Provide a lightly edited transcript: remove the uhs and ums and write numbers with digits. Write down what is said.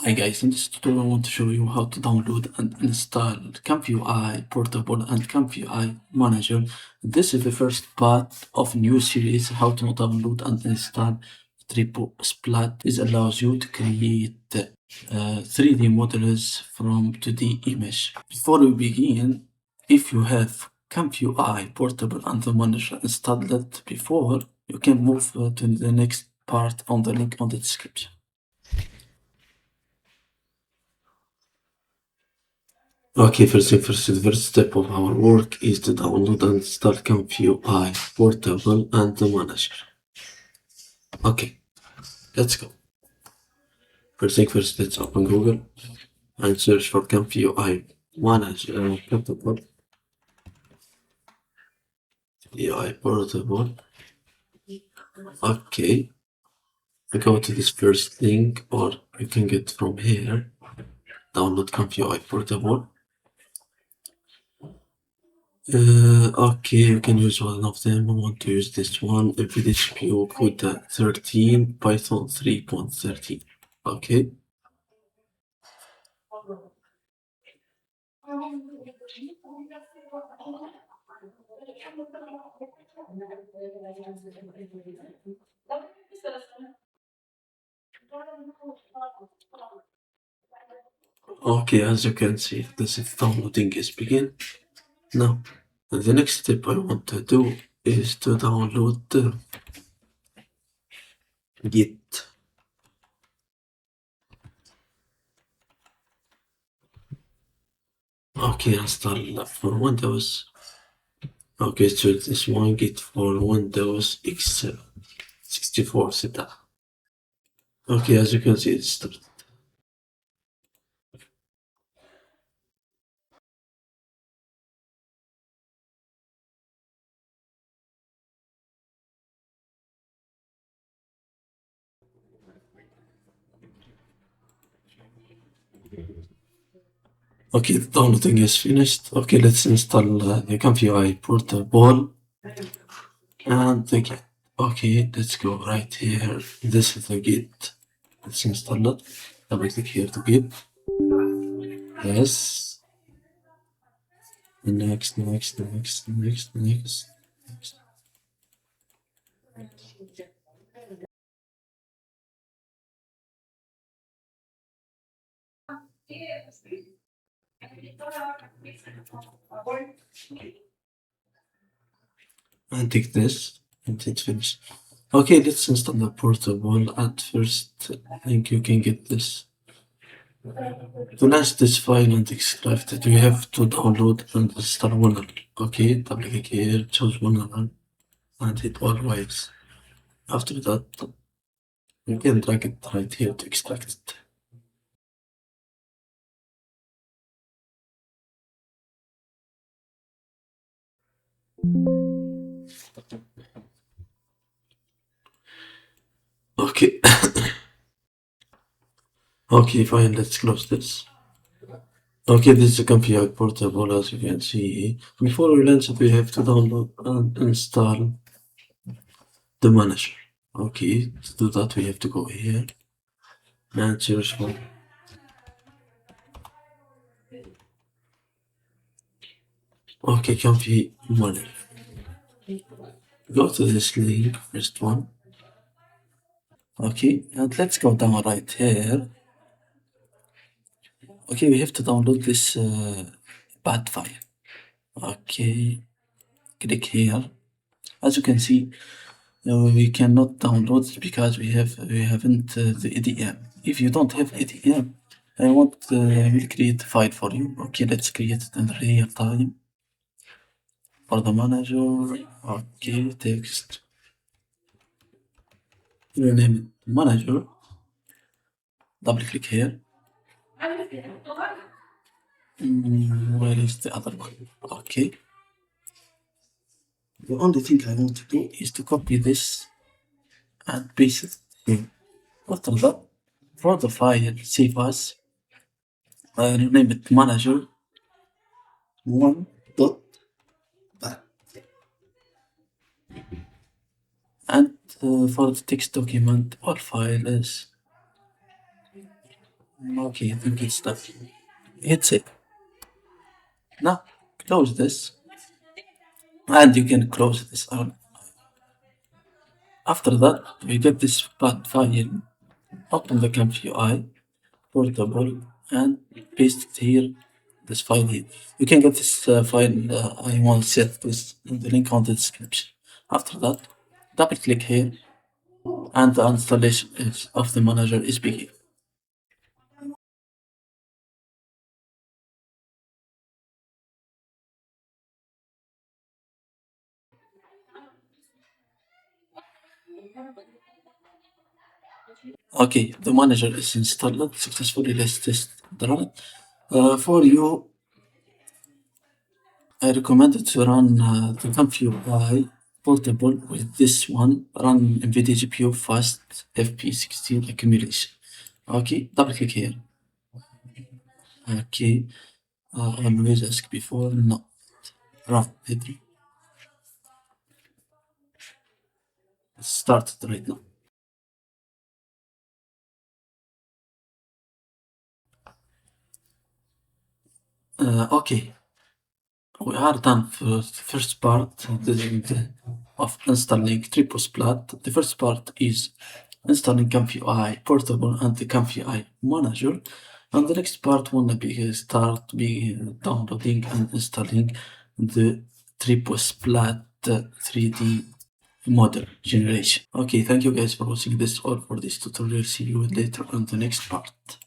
Hi guys, in this tutorial I want to show you how to download and install Comfyui Portable and Comfyui Manager. This is the first part of new series how to download and install TripoSplat. This allows you to create 3D models from 2D image. Before we begin, if you have Comfyui Portable and the Manager installed before, you can move to the next part on the link on the description. Okay, the first step of our work is to download and install Comfyui Portable and the Manager. Okay, let's go. First, let's open Google and search for Comfyui Manager Portable. Comfyui Portable. Okay, go to this first link, or you can get from here. Download Comfyui Portable. Okay, you can use one of them. I want to use this one. NVIDIA code 13, Python 3.13. Okay. Okay, as you can see, this is downloading is begin. Now, the next step I want to do is to download the Git. Okay, install for Windows. Okay, so this one Git for Windows X64 setup. Okay, as you can see, it's started. Okay, the downloading is finished. Okay, let's install the Comfyui Portable and the Git. Okay, let's go right here. This is the Git. Let's install it. Double click here to Git. Yes. Next. And take this and it's finished. Okay, let's install the portable. At first, I think you can get this. To launch this file and extract it, we have to download and install Winner. Okay, double click here, choose Winner and hit all waves. After that, you can drag it right here to extract it. Okay. Okay, fine, let's close this. Okay, this is a Comfyui Portable, as you can see. Before we launch it, we have to download and install the manager. Okay, to do that, we have to go here and search for. Okay, Comfy Manager. Go to this link, first one. Okay, and let's go down right here. Okay, we have to download this bad file. Okay, click here. As you can see, we cannot download it because we haven't the EDM. If you don't have EDM, I will create a file for you. Okay, let's create it in real time. For the manager, okay, text. Rename it manager. Double click here. Where is the other one? Okay. The only thing I want to do is to copy this and paste it here. After that, for the file, save as, I rename it manager 1.bat. And for the text document, all file is Okay, I think it's done. Hit it. Now, close this. And you can close this out. After that, we get this file. Open the Comfyui Portable and paste it here. This file here. You can get this file. I will set this in the link on the description. After that, double click here, and the installation of the manager is begin. Okay, the manager is installed successfully. Let's test the run. For you, I recommend to run the Comfyui Portable with this one. Run NVIDIA GPU fast FP16 accumulation. Okay, double click here. Okay, I always ask before. No, run. Start right now. Okay, we are done for the first part of installing TripoSplat. The first part is installing Comfyui Portable and the Comfyui Manager. And the next part will be downloading and installing the TripoSplat 3D model generation. Okay, thank you guys for watching this or for this tutorial. See you later on the next part.